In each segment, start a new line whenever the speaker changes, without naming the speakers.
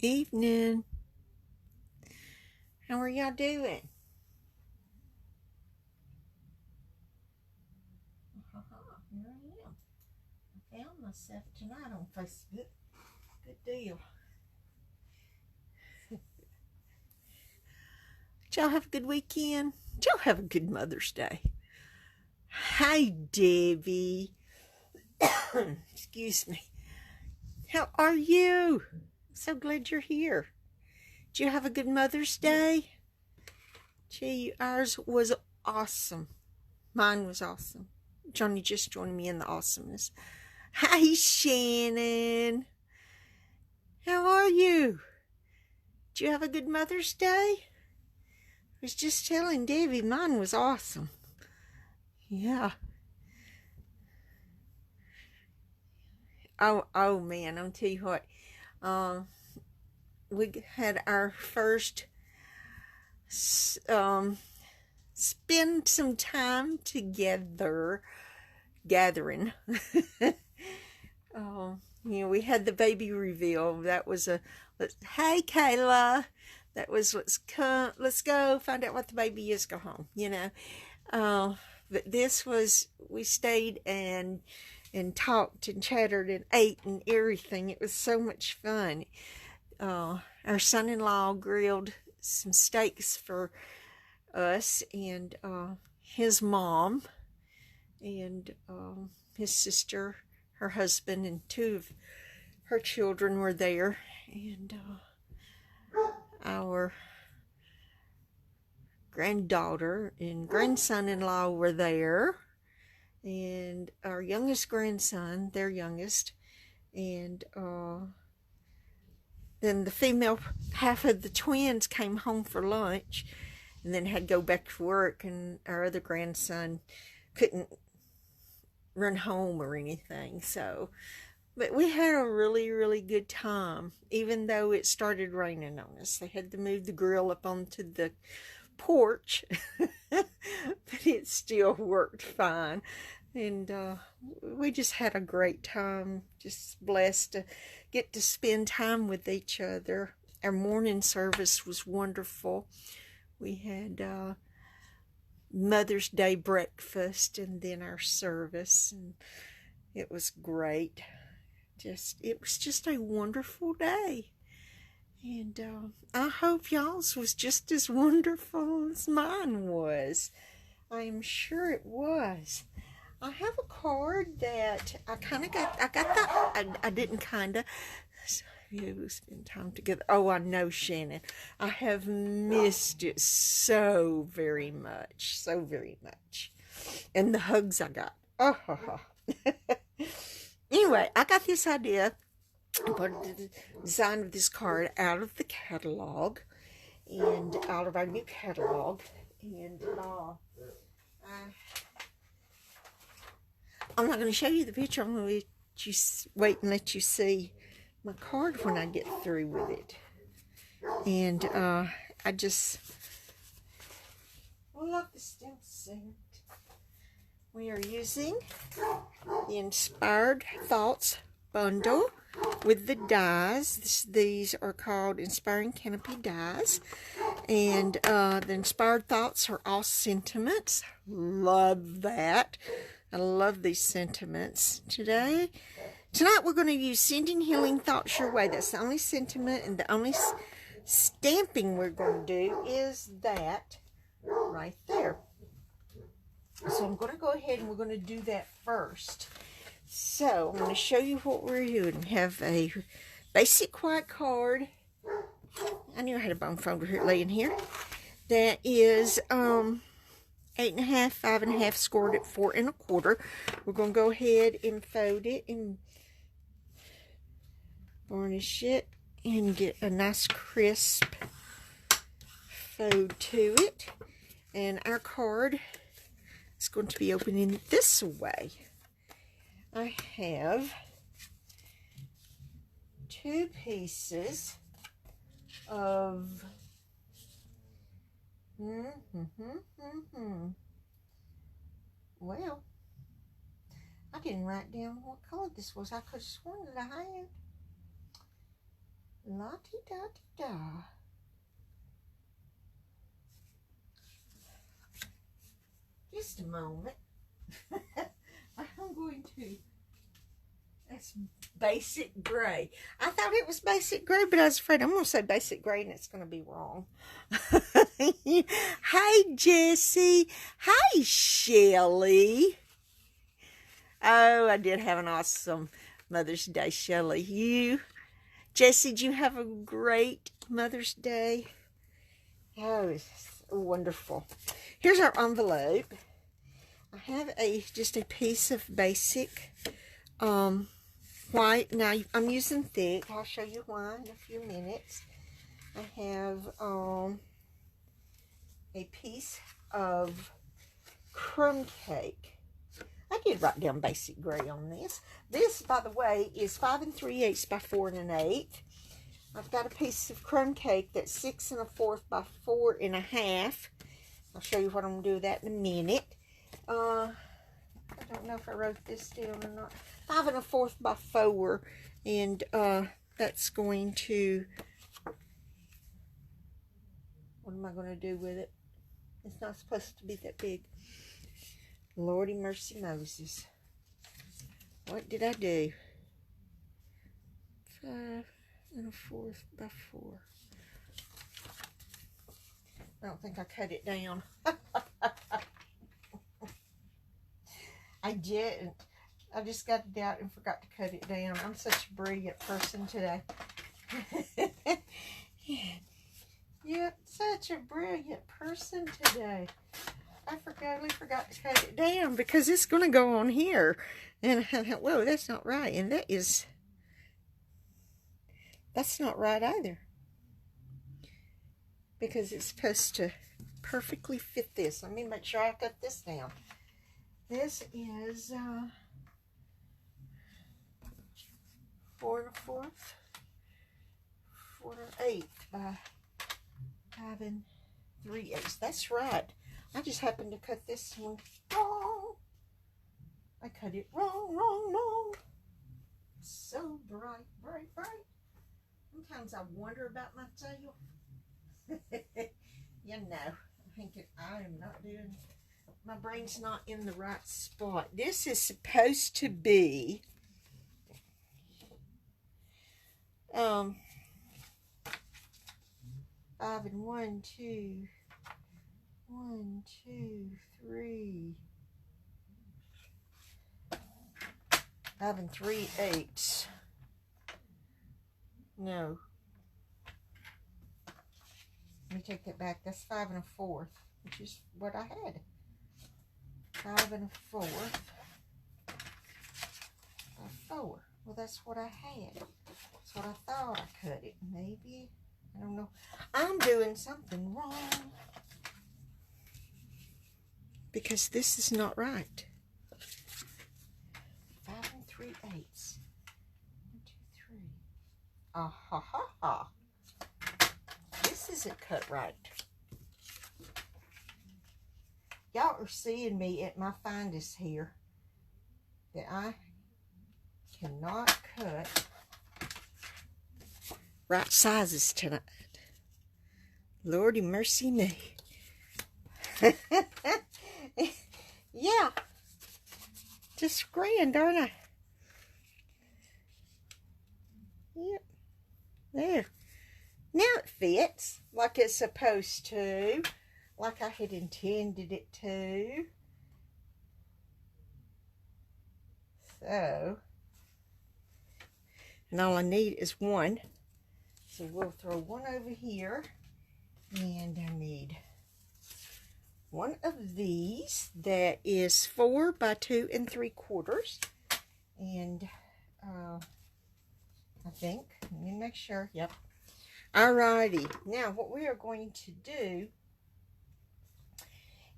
Evening. How are y'all doing? Here I am. I found myself tonight on Facebook. Good deal. Did y'all have a good weekend? Did y'all have a good Mother's Day? Hi, Debbie. Excuse me. How are you? So glad you're here. Did you have a good Mother's Day? Gee, ours was awesome. Mine was awesome. Johnny just joined me in the awesomeness. Hi, Shannon. How are you? Did you have a good Mother's Day? I was just telling Debbie mine was awesome. Yeah. Oh man, I'll tell you what. We had our first spend some time together gathering. We had the baby reveal. That was hey Kayla, that was let's go find out what the baby is, go home, but this was, we stayed and talked and chattered and ate and everything. It was so much fun. Our son-in-law grilled some steaks for us, and his mom and his sister, her husband, and two of her children were there, and our granddaughter and grandson-in-law were there, and our youngest grandson, their youngest, and then the female half of the twins came home for lunch and then had to go back to work, and our other grandson couldn't run home or anything. But we had a really, really good time, even though it started raining on us. They had to move the grill up onto the porch, but it still worked fine. And we just had a great time, just blessed to get to spend time with each other. Our morning service was wonderful. We had Mother's Day breakfast and then our service, and it was great. It was just a wonderful day. And I hope y'all's was just as wonderful as mine was. I am sure it was. I have a card that I didn't kinda. We spend time together. Oh, I know, Shannon. I have missed it so very much. So very much. And the hugs I got. Oh. Anyway, I got this idea. I put the design of this card out of the catalog, and out of our new catalog, and I'm not going to show you the picture. I'm going to wait and let you see my card when I get through with it. And I just love the stencil set. We are using the Inspired Thoughts bundle with the dies. These are called Inspiring Canopy dies. And the Inspired Thoughts are all sentiments. Love that. I love these sentiments. Tonight we're going to use Sending Healing Thoughts Your Way. That's the only sentiment, and the only stamping we're going to do is that right there. So I'm going to go ahead and we're going to do that first. So I'm going to show you what we're doing. We have a basic white card. I knew I had a bone folder here laying here. That is 8.5, 5.5, scored at 4 1/4. We're going to go ahead and fold it and varnish it and get a nice crisp fold to it. And our card is going to be opening this way. I have 2 pieces of well, I didn't write down what color this was. I could have sworn that I had. La-di-da-di-da. Just a moment. I'm going to. That's basic gray. I thought it was basic gray, but I was afraid I'm going to say basic gray and it's going to be wrong. Hi, Jessie. Hi, Shelly. Oh, I did have an awesome Mother's Day, Shelly. You, Jessie, did you have a great Mother's Day? Oh, it's wonderful. Here's our envelope. I have just a piece of basic white. Now I'm using thick. I'll show you why in a few minutes. I have a piece of crumb cake. I did write down basic gray on this. This, by the way, is 5 3/8 by 4 1/8. I've got a piece of crumb cake that's 6 1/4 by 4 1/2. I'll show you what I'm going to do with that in a minute. I don't know if I wrote this down or not. 5 1/4 by 4, and that's going to. What am I going to do with it? It's not supposed to be that big. Lordy mercy Moses. What did I do? 5 1/4 by 4. I don't think I cut it down. I didn't. I just got it out and forgot to cut it down. I'm such a brilliant person today. Yep, such a brilliant person today. I totally forgot to cut it down because it's going to go on here. And I thought, whoa, that's not right. And that's not right either. Because it's supposed to perfectly fit this. Let me make sure I cut this down. This is 4 1/4, 4 1/8 by 5 3/8. That's right. I just happened to cut this one wrong. I cut it wrong. So bright. Sometimes I wonder about my tail. You know, I think I am not doing. My brain's not in the right spot. This is supposed to be 5 and 1, 2, 1, 2, 3, 5 3/8. No. Let me take that back. That's 5 1/4, which is what I had. 5 1/4 by 4. Well, that's what I had. That's what I thought I cut it. Maybe. I don't know. I'm doing something wrong. Because this is not right. 5 3/8. 1, 2, 3. Ah ha ha ha. This isn't cut right. Y'all are seeing me at my finest here. That I cannot cut right sizes tonight. Lordy mercy me. Yeah. Just grand, aren't I? Yep. There. Now it fits like it's supposed to. Like I had intended it to. So. And all I need is one. So we'll throw one over here. And I need one of these that is 4 by 2 3/4. And I think, let me make sure. Yep. Alrighty. Now what we are going to do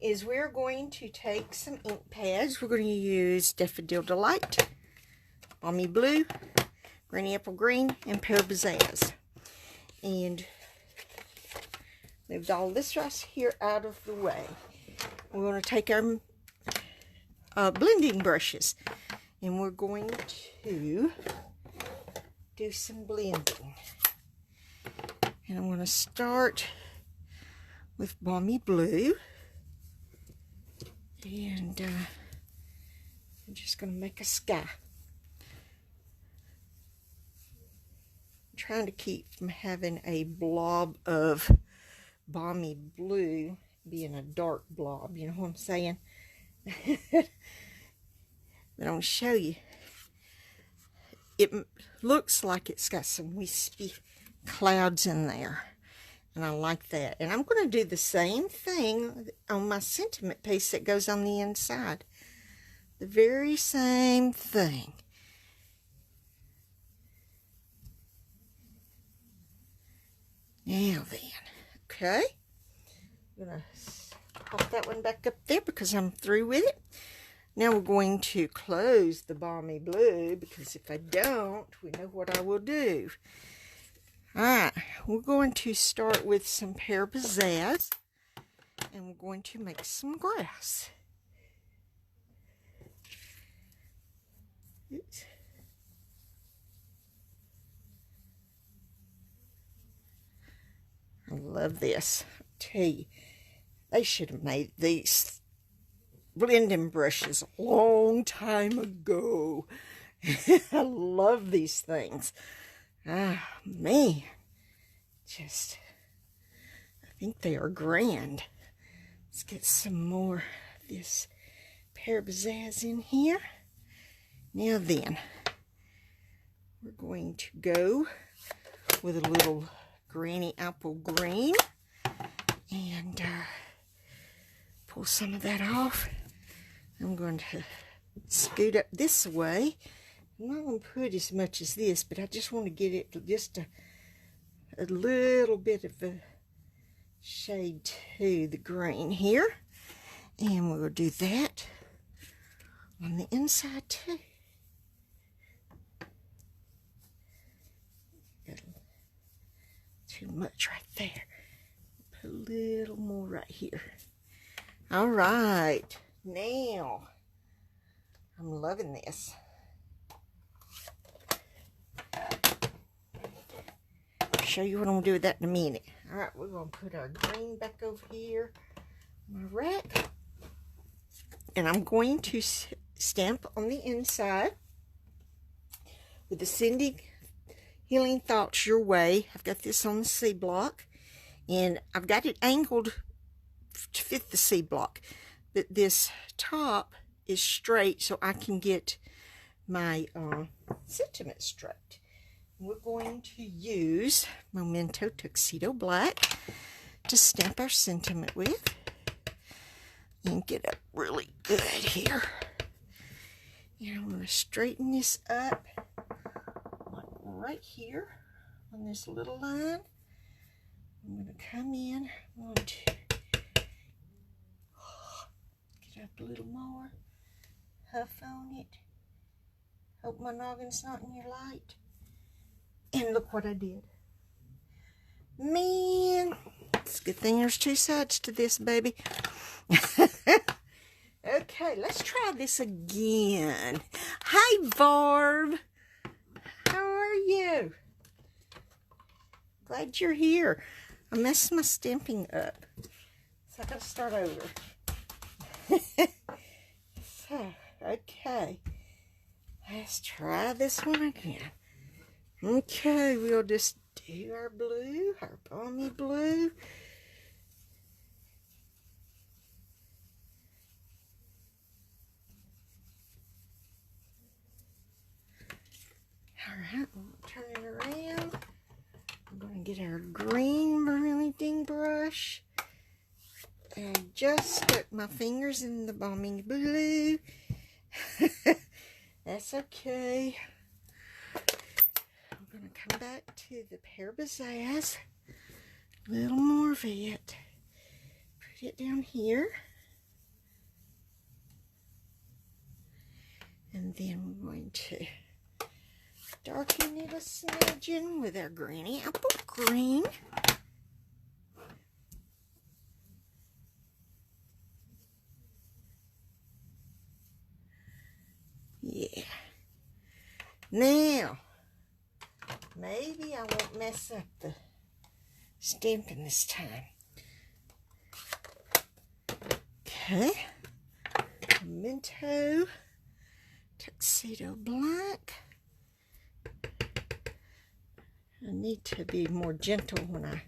is we're going to take some ink pads. We're going to use Daffodil Delight, Balmy Blue, Granny Apple Green, and Pear Pizzazz. And moved all this right here out of the way. We're going to take our blending brushes and we're going to do some blending. And I'm going to start with Balmy Blue. And I'm just going to make a sky. I'm trying to keep from having a blob of Balmy Blue being a dark blob, you know what I'm saying? But I'm going to show you. It looks like it's got some wispy clouds in there. And I like that. And I'm going to do the same thing on my sentiment piece that goes on the inside. The very same thing. Now then, okay. I'm going to pop that one back up there because I'm through with it. Now we're going to close the Balmy Blue because if I don't, we know what I will do. Alright, we're going to start with some Pear Pizzazz, and we're going to make some grass. Oops. I love this. I tell you, they should have made these blending brushes a long time ago. I love these things. Ah, man, just, I think they are grand. Let's get some more of this Pear Pizzazz in here. Now then, we're going to go with a little granny apple green and pull some of that off. I'm going to scoot up this way. I'm not going to put as much as this, but I just want to get it just a little bit of a shade to the green here. And we'll do that on the inside too. Got too much right there. Put a little more right here. All right. Now, I'm loving this. I'll show you what I'm going to do with that in a minute. All right, we're going to put our green back over here on my rack. And I'm going to stamp on the inside with the Sending Healing Thoughts Your Way. I've got this on the C block. And I've got it angled to fit the C block. But this top is straight so I can get my sentiment straight. We're going to use Memento Tuxedo Black to stamp our sentiment with. And get up really good here. And I'm going to straighten this up right here on this little line. I'm going to come in. I'm going to get up a little more. Huff on it. Hope my noggin's not in your light. And look what I did. Man, it's a good thing there's two sides to this, baby. Okay, let's try this again. Hi, Barb. How are you? Glad you're here. I messed my stamping up, so I gotta start over. So, okay. Let's try this one again. Okay, we'll just do our blue, our Balmy Blue. Alright, we'll turn it around. I'm going to get our green blending brush and just stuck my fingers in the Balmy Blue. That's okay. I'm going to come back to the Pear Pizzazz. A little more of it. Put it down here. And then we're going to darken it a smidgen with our granny apple green. Yeah. Now, maybe I won't mess up the Stampin' this time. Okay. Minto. Tuxedo black. I need to be more gentle when I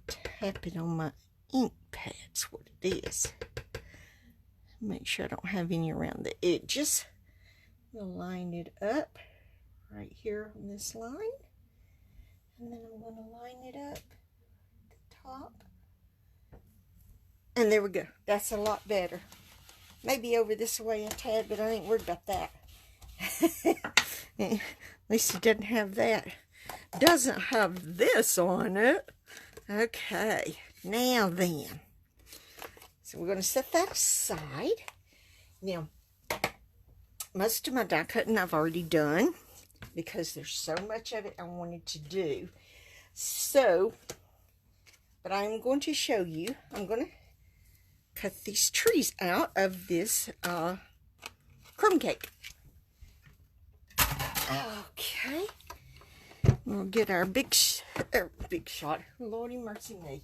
tap it on my ink pad. That's what it is. Make sure I don't have any around the edges. We'll line it up right here on this line. And then I'm going to line it up at the top. And there we go. That's a lot better. Maybe over this way a tad, but I ain't worried about that. At least it doesn't have that. Doesn't have this on it. Okay, now then. So we're going to set that aside. Now, most of my die cutting I've already done because there's so much of it I wanted to do. So, but I'm going to show you. I'm going to cut these trees out of this crumb cake. Okay. We'll get our big shot. Lordy mercy me.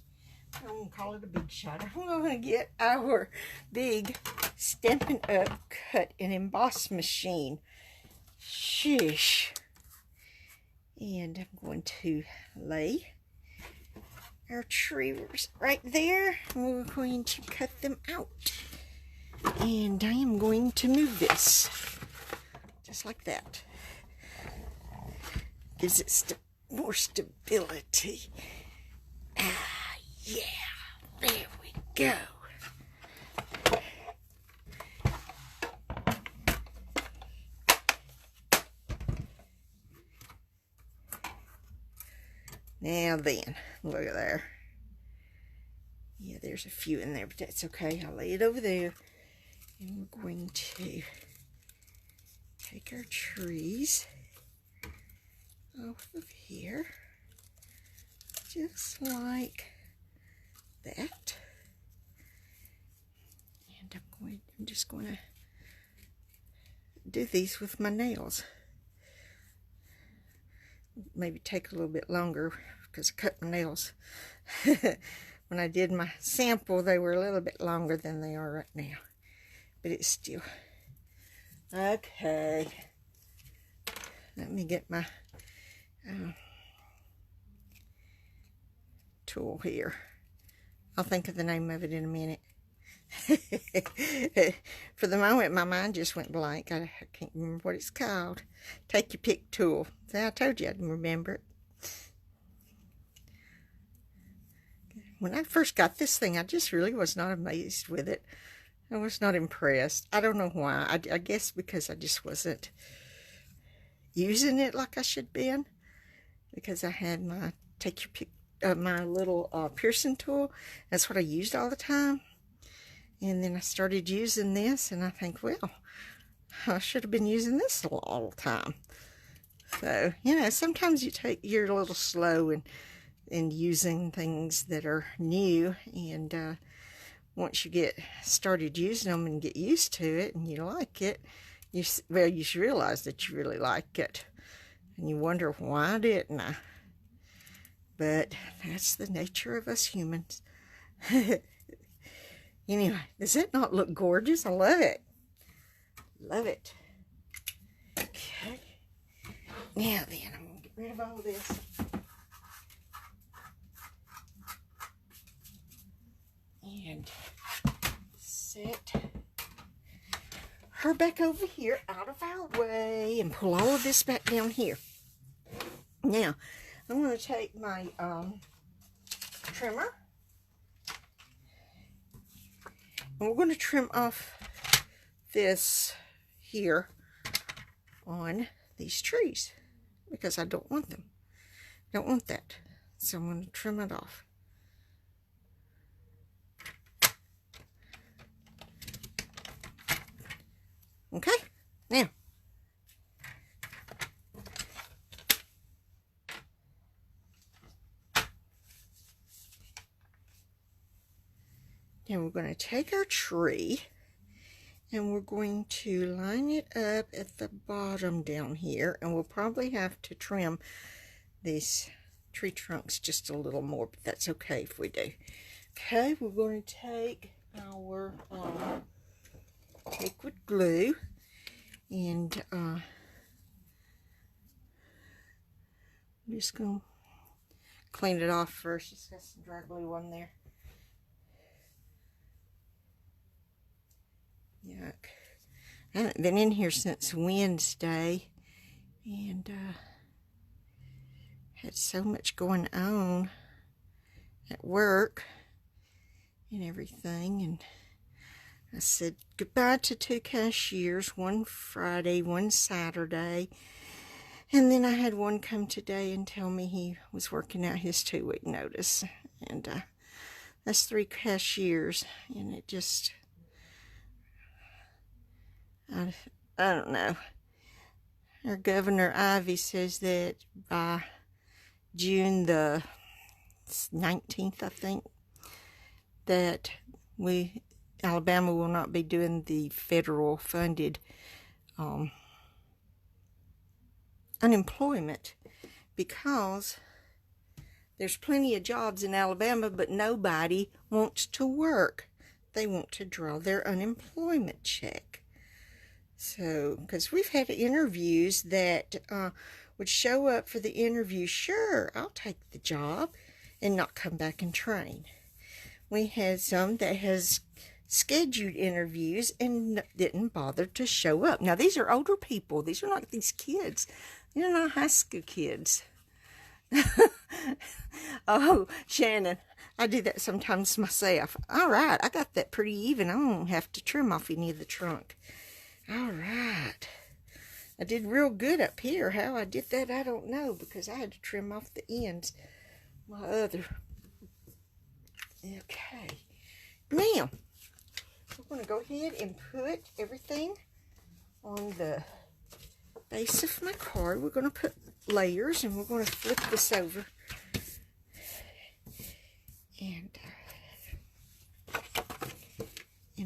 I'm going to call it a big shot. I'm going to get our big Stampin' Up! Cut and Emboss machine. Shush. And I'm going to lay our trees right there. We're going to cut them out. And I am going to move this. Just like that. Gives it more stability. Ah, yeah. There we go. Now then, look at there. Yeah, there's a few in there, but that's okay. I'll lay it over there. And we're going to take our trees off of here, just like that. And I'm just going to do these with my nails. Maybe take a little bit longer because I cut my nails. When I did my sample, they were a little bit longer than they are right now. But it's still okay. Let me get my tool here. I'll think of the name of it in a minute. For the moment, my mind just went blank. I can't remember what it's called. Take your pick tool. See, I told you I'd remember it. When I first got this thing, I just really was not amazed with it. I was not impressed. I don't know why. I guess because I just wasn't using it like I should been. Because I had my take your pick, my little piercing tool. That's what I used all the time. And then I started using this, and I think, well, I should have been using this all the time. So, you know, sometimes you're a little slow in using things that are new, and once you get started using them and get used to it and you like it, you realize that you really like it. And you wonder, why didn't I? But that's the nature of us humans. Anyway, does that not look gorgeous? I love it. Love it. Okay. Now then, I'm going to get rid of all this. And set her back over here out of our way and pull all of this back down here. Now, I'm going to take my trimmer. And we're going to trim off this here on these trees because I don't want them. Don't want that. So I'm going to trim it off. Okay, now. Now we're going to take our tree and we're going to line it up at the bottom down here, and we'll probably have to trim this tree trunks just a little more, but that's okay if we do. Okay, we're going to take our liquid glue and I'm just going to clean it off first. It's got some dry glue on there. Yuck. I haven't been in here since Wednesday and had so much going on at work and everything, and I said goodbye to 2 cashiers, one Friday, one Saturday, and then I had one come today and tell me he was working out his 2-week notice, and that's 3 cashiers, and it just, I don't know. Our Governor Ivy says that by June the 19th, I think, that Alabama will not be doing the federal funded unemployment because there's plenty of jobs in Alabama, but nobody wants to work. They want to draw their unemployment check. So, because we've had interviews that would show up for the interview, sure, I'll take the job, and not come back and train. We had some that has scheduled interviews and didn't bother to show up. Now, these are older people. These are not these kids. They're not high school kids. Oh, Shannon, I do that sometimes myself. All right, I got that pretty even. I won't have to trim off any of the trunk. All right. I did real good up here. How I did that, I don't know, because I had to trim off the ends. My other. Okay. Now, we're going to go ahead and put everything on the base of my card. We're going to put layers, and we're going to flip this over. And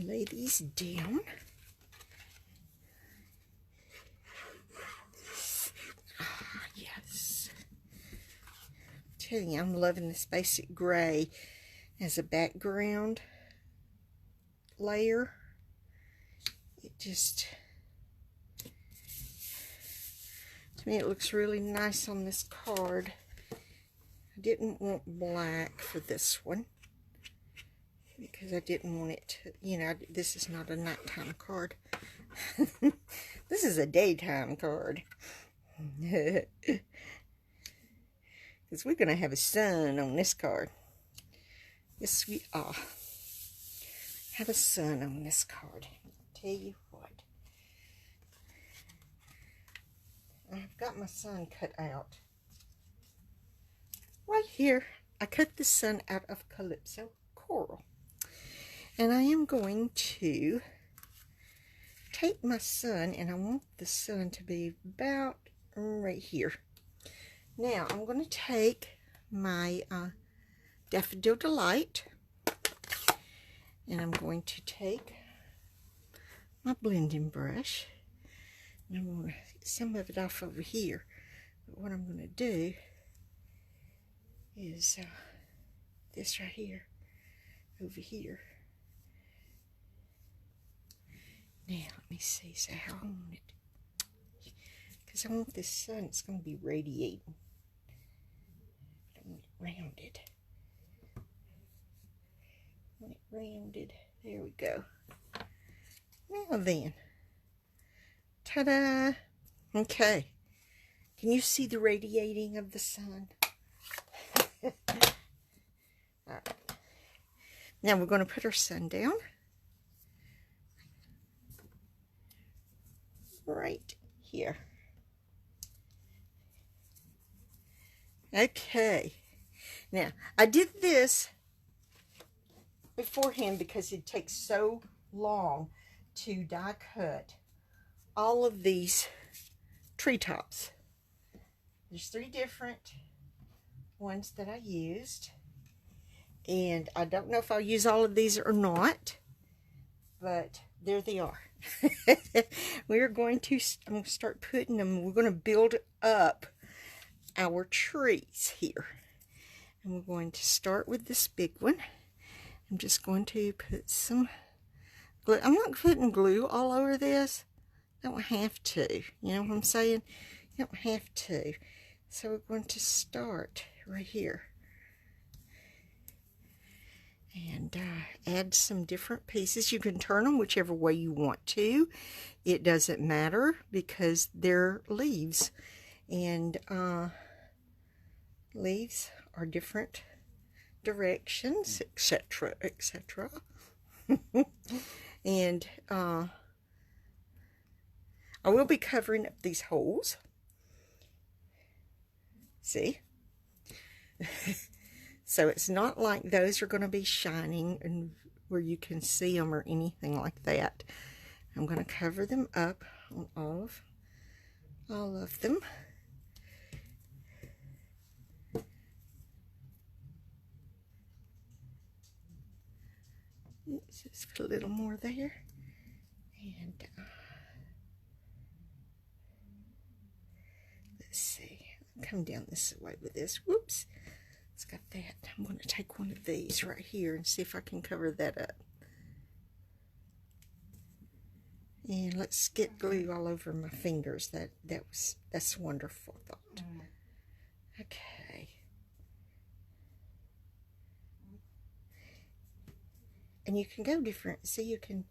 lay these down. I'm loving this basic gray as a background layer. It just, to me, it looks really nice on this card. I didn't want black for this one because I didn't want it to, you know, this is not a nighttime card. This is a daytime card. Because we're going to have a sun on this card. Yes, we are. Have a sun on this card. I'll tell you what. I've got my sun cut out. Right here, I cut the sun out of Calypso Coral. And I am going to take my sun, and I want the sun to be about right here. Now, I'm going to take my Daffodil Delight, and I'm going to take my blending brush, and I'm going to get some of it off over here. But what I'm going to do is this right here, over here. Now, let me see, so how I want it. Because I want this sun, it's going to be radiating. I want it rounded. I want it rounded. There we go. Now then. Ta-da! Okay. Can you see the radiating of the sun? Alright. Now we're going to put our sun down. Right here. Okay, now I did this beforehand because it takes so long to die cut all of these treetops. There's 3 different ones that I used, and I don't know if I'll use all of these or not, but there they are. I'm going to start putting them, we're going to build up our trees here. And we're going to start with this big one. I'm just going to put some glue. I'm not putting glue all over this. I don't have to. You know what I'm saying? You don't have to. So we're going to start right here. And add some different pieces. You can turn them whichever way you want to. It doesn't matter because they're leaves. And leaves are different directions, etc., etc. And I will be covering up these holes. See? So it's not like those are going to be shining and where you can see them or anything like that. I'm going to cover them up on all of them. Let's just put a little more there. And let's see. Come down this way with this. Whoops. It's got that. I'm going to take one of these right here and see if I can cover that up. And let's get glue all over my fingers. That's a wonderful thought. Okay. And you can go different. See, you can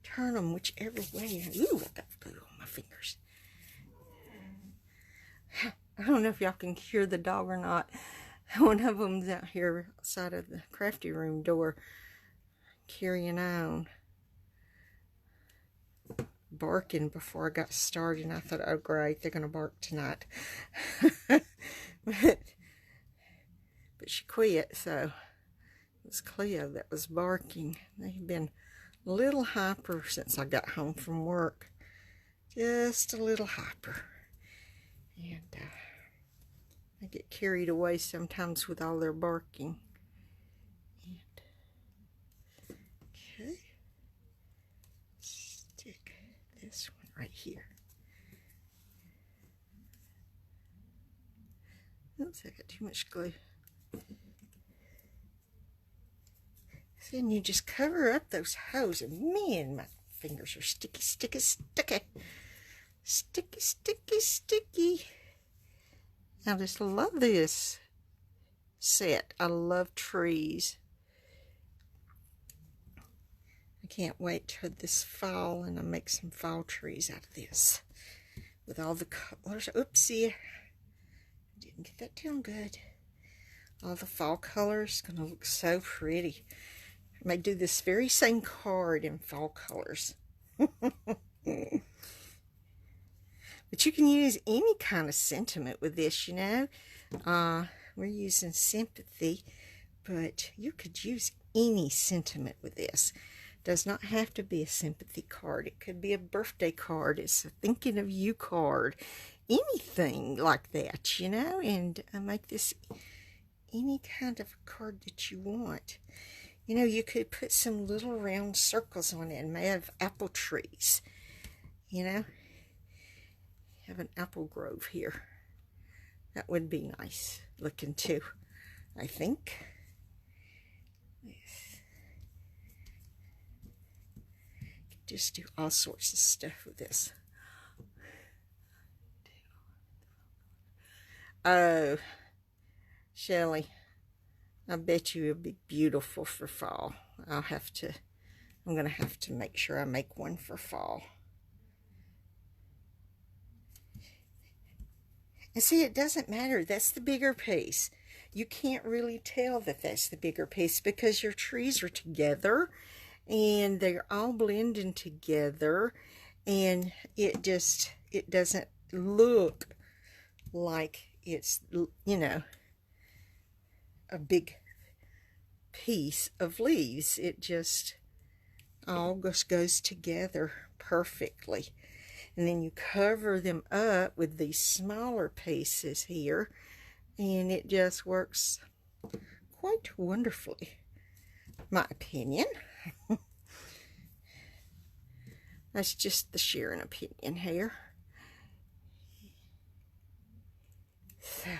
turn them whichever way. Ooh, I got glue on my fingers. I don't know if y'all can hear the dog or not. One of them's out here outside of the crafty room door carrying on, barking before I got started, and I thought, oh great, they're gonna bark tonight. but she quit, so it was Cleo that was barking. They've been a little hyper since I got home from work, just a little hyper. And I get carried away sometimes with all their barking. And, okay, stick this one right here. Oops, I got too much glue. See, and you just cover up those holes, and man, my fingers are sticky, sticky, sticky. Sticky, sticky, sticky. I just love this set. I love trees. I can't wait till this fall and I make some fall trees out of this with all the colors. Oopsie, didn't get that down good. All the fall colors, gonna look so pretty. I may do this very same card in fall colors. But you can use any kind of sentiment with this, you know. We're using sympathy, but you could use any sentiment with this. It does not have to be a sympathy card. It could be a birthday card. It's a thinking of you card. Anything like that, you know. And make this any kind of card that you want. You know, you could put some little round circles on it and may have apple trees, you know. Have an apple grove here. That would be nice looking too, I think. Yes. Just do all sorts of stuff with this. Oh, Shelley, I bet you it'll be beautiful for fall. I'm going to have to make sure I make one for fall. And see, it doesn't matter. That's the bigger piece. You can't really tell that that's the bigger piece because your trees are together and they're all blending together, and it doesn't look like it's, you know, a big piece of leaves. It just all just goes together perfectly. And then you cover them up with these smaller pieces here, and it just works quite wonderfully, my opinion. That's just the Sharon opinion here. So,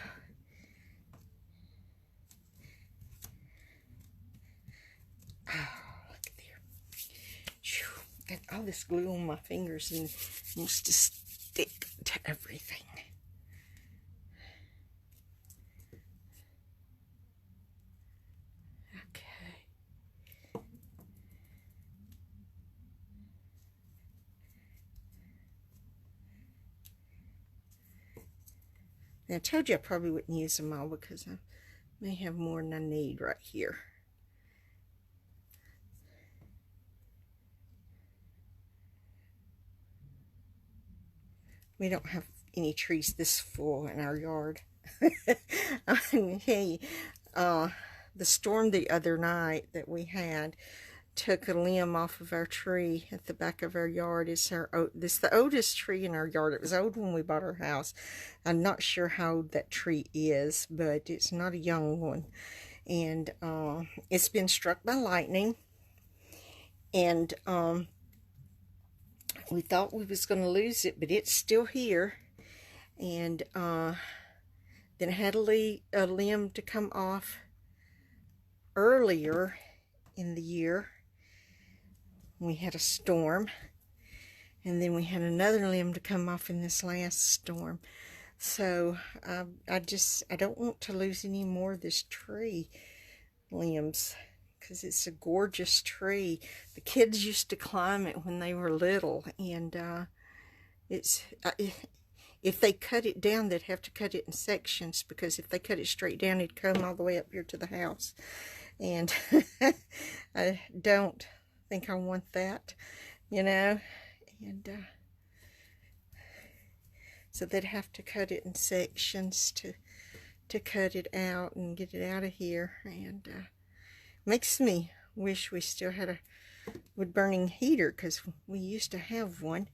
oh, look there. Whew, got all this glue on my fingers and it wants to stick to everything. Now, I told you I probably wouldn't use them all because I may have more than I need right here. We don't have any trees this full in our yard. Hey, the storm the other night that we had took a limb off of our tree at the back of our yard. This is the oldest tree in our yard. It was old when we bought our house. I'm not sure how old that tree is, but it's not a young one. And it's been struck by lightning. And we thought we was going to lose it, but it's still here. And then it had a limb to come off earlier in the year. We had a storm, and then we had another limb to come off in this last storm. So I don't want to lose any more of this tree limbs, because it's a gorgeous tree. The kids used to climb it when they were little, and if they cut it down, they'd have to cut it in sections, because if they cut it straight down, it'd come all the way up here to the house. And I don't think I want that, you know. And so they'd have to cut it in sections to cut it out and get it out of here. And makes me wish we still had a wood burning heater, because we used to have one.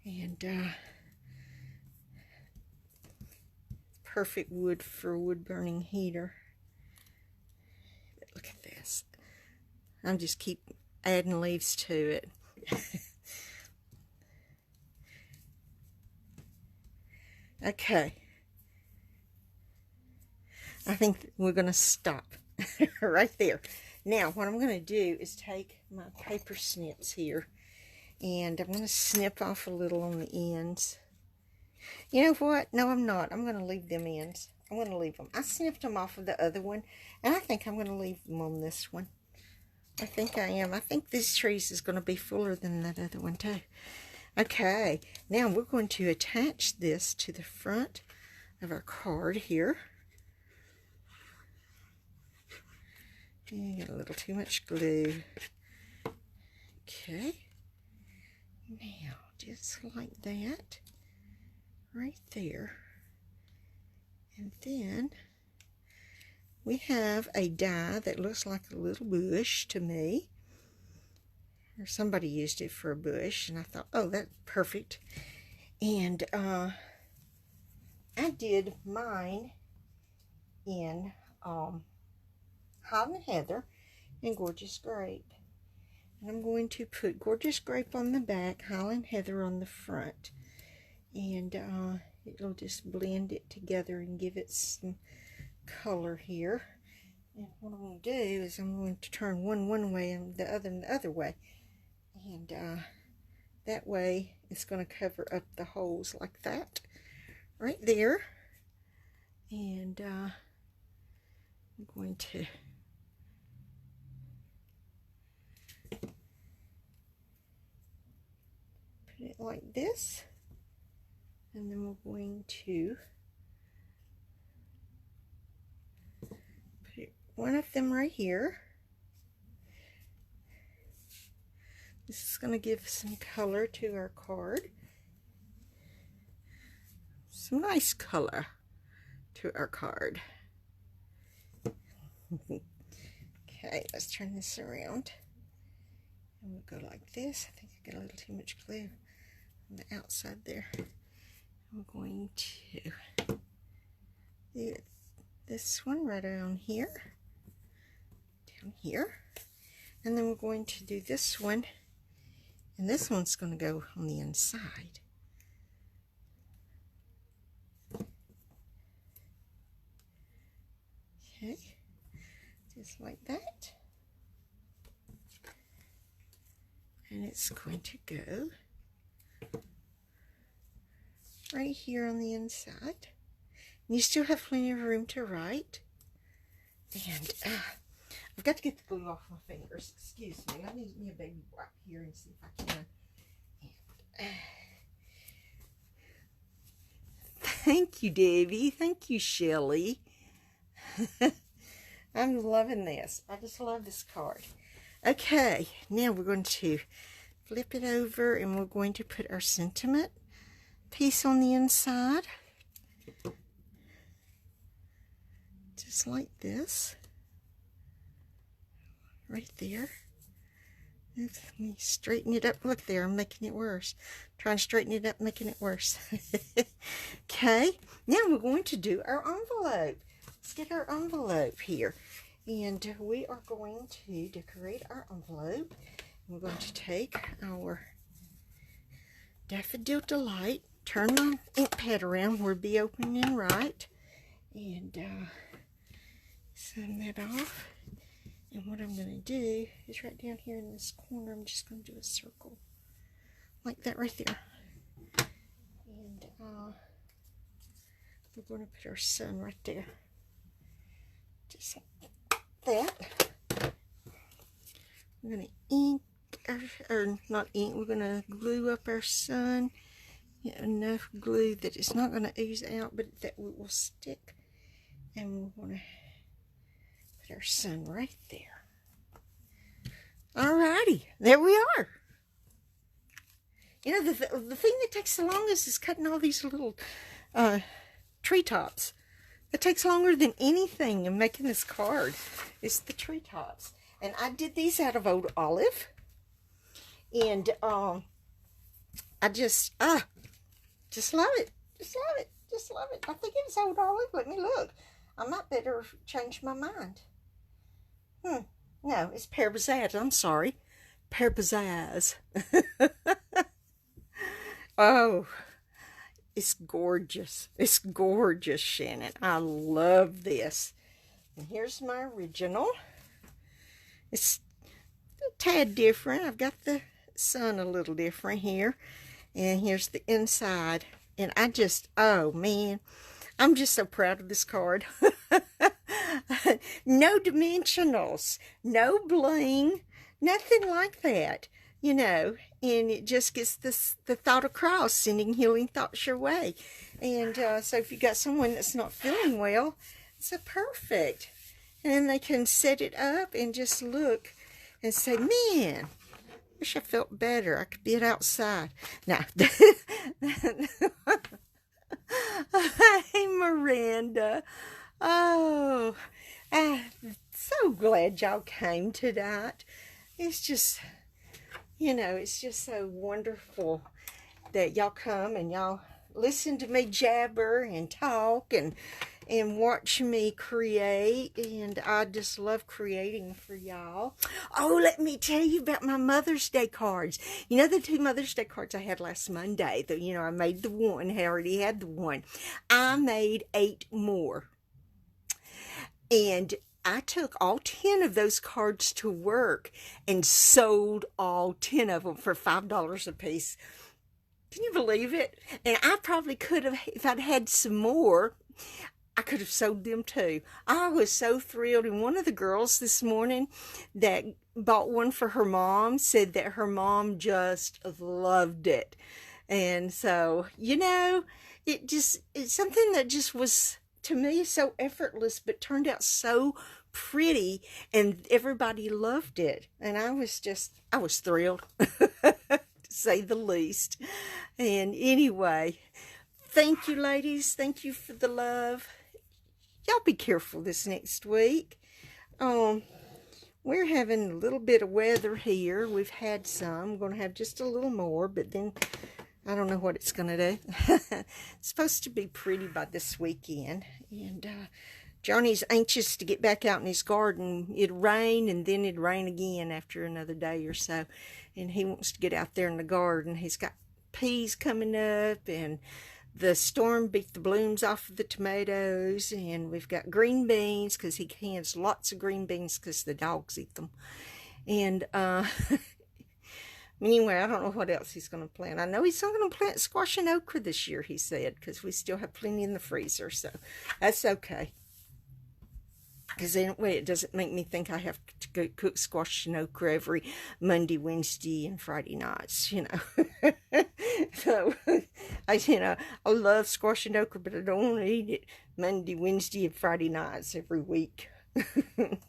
And perfect wood for a wood burning heater. But look at this. I'll just keep adding leaves to it. Okay. I think we're going to stop right there. Now, what I'm going to do is take my paper snips here, and I'm going to snip off a little on the ends. You know what? No, I'm not. I'm going to leave them ends. I'm going to leave them. I snipped them off of the other one, and I think I'm going to leave them on this one. I think I am. I think this trees is going to be fuller than that other one too. Okay, now we're going to attach this to the front of our card here. Got a little too much glue. Okay, now just like that, right there. And then we have a die that looks like a little bush to me. Or somebody used it for a bush, and I thought, oh, that's perfect. And I did mine in Highland Heather and Gorgeous Grape. And I'm going to put Gorgeous Grape on the back, Highland Heather on the front. And it'll just blend it together and give it some color here. And what I'm going to do is I'm going to turn one way and the other way. And that way it's going to cover up the holes like that right there. And I'm going to put it like this, and then we're going to put one of them right here. This is going to give some color to our card. Some nice color to our card. Okay, let's turn this around. And we'll go like this. I think I got a little too much glue on the outside there. I'm going to do this one right down here. Down here. And then we're going to do this one. And this one's going to go on the inside. Okay, just like that. And it's going to go right here on the inside. And you still have plenty of room to write. And I've got to get the glue off my fingers. Excuse me. Let me get me a baby wipe here and see if I can. And, thank you, Davy. Thank you, Shelly. I'm loving this. I just love this card. Okay, now we're going to flip it over and we're going to put our sentiment piece on the inside. Just like this. Right there. Let me straighten it up. Look there, I'm making it worse. Trying to straighten it up, making it worse. Okay, now we're going to do our envelope. Let's get our envelope here. And we are going to decorate our envelope. We're going to take our Daffodil Delight, turn my ink pad around where it'll be opening right, and send that off. And what I'm going to do is right down here in this corner, I'm just going to do a circle like that right there. And we're going to put our sun right there. Just like that. We're going to ink, or not ink, we're going to glue up our sun. Get enough glue that it's not going to ooze out, but that it will stick. And we're going to put our sun right there. Alrighty, there we are. You know, the thing that takes the longest is cutting all these little treetops. It takes longer than anything in making this card. It's the treetops. And I did these out of old olive. And I just love it. Just love it. Just love it. I think it was old olive. Let me look. I might better change my mind. No, it's Pear Pizzazz. I'm sorry. Pear Pizzazz. Oh, it's gorgeous. It's gorgeous, Shannon. I love this. And here's my original. It's a tad different. I've got the sun a little different here. And here's the inside. And I just, oh man, I'm just so proud of this card. No dimensionals, no bling, nothing like that, you know. And it just gets the thought across, sending healing thoughts your way. And so if you got someone that's not feeling well, it's a perfect. And then they can set it up and just look and say, man, wish I felt better. I could be outside. Now, hey, Miranda. Oh, I'm so glad y'all came tonight. It's just, you know, it's just so wonderful that y'all come and y'all listen to me jabber and talk and watch me create. And I just love creating for y'all. Oh, let me tell you about my Mother's Day cards. You know the 2 Mother's Day cards I had last Monday? You know, I made the one. I already had the one. I made 8 more. And I took all 10 of those cards to work and sold all 10 of them for $5 a piece. Can you believe it? And I probably could have, if I'd had some more, I could have sold them too. I was so thrilled. And one of the girls this morning that bought one for her mom said that her mom just loved it. And so, you know, it's something that just was, to me, so effortless, but turned out so pretty, and everybody loved it. And I was thrilled, to say the least. And anyway, thank you, ladies. Thank you for the love. Y'all be careful this next week. We're having a little bit of weather here. We've had some. We're going to have just a little more, but then I don't know what it's going to do. It's supposed to be pretty by this weekend. And Johnny's anxious to get back out in his garden. It'd rain, and then it'd rain again after another day or so. And he wants to get out there in the garden. He's got peas coming up, and the storm beat the blooms off of the tomatoes, and we've got green beans because he cans lots of green beans because the dogs eat them. And anyway, I don't know what else he's going to plant. I know he's not going to plant squash and okra this year, he said, because we still have plenty in the freezer, so that's okay. Because anyway, it doesn't make me think I have to go cook squash and okra every Monday, Wednesday, and Friday nights, you know. So, I love squash and okra, but I don't want to eat it Monday, Wednesday, and Friday nights every week.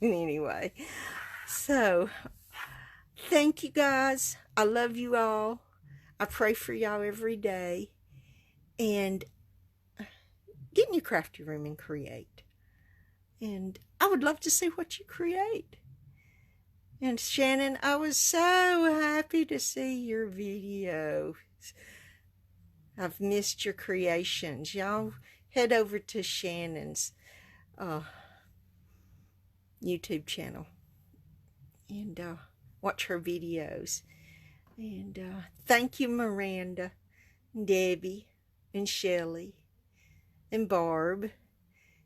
Anyway, so, thank you guys. I love you all. I pray for y'all every day. And get in your crafty room and create. And I would love to see what you create. And Shannon, I was so happy to see your videos. I've missed your creations. Y'all head over to Shannon's YouTube channel and watch her videos. And thank you, Miranda, and Debbie, and Shelley, and Barb,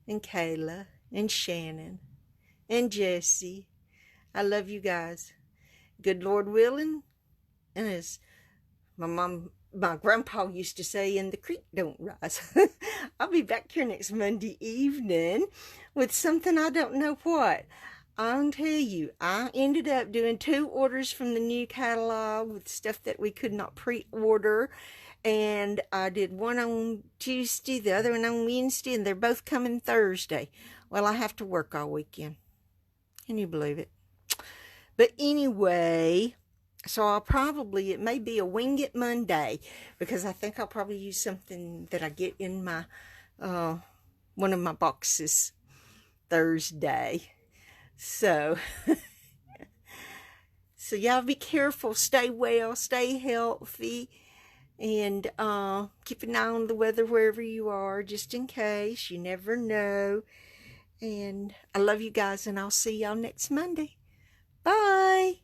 and Kayla, and Shannon, and Jessie. I love you guys. Good Lord willing, and as my grandpa used to say, and the creek don't rise. I'll be back here next Monday evening with something I don't know what. I'll tell you, I ended up doing 2 orders from the new catalog with stuff that we could not pre-order. And I did one on Tuesday, the other one on Wednesday, and they're both coming Thursday. Well, I have to work all weekend. Can you believe it? But anyway, so it may be a Wing It Monday, because I think I'll probably use something that I get in my, one of my boxes Thursday. So, so y'all be careful, stay well, stay healthy. And keep an eye on the weather wherever you are, just in case. You never know. And I love you guys, and I'll see y'all next Monday. Bye.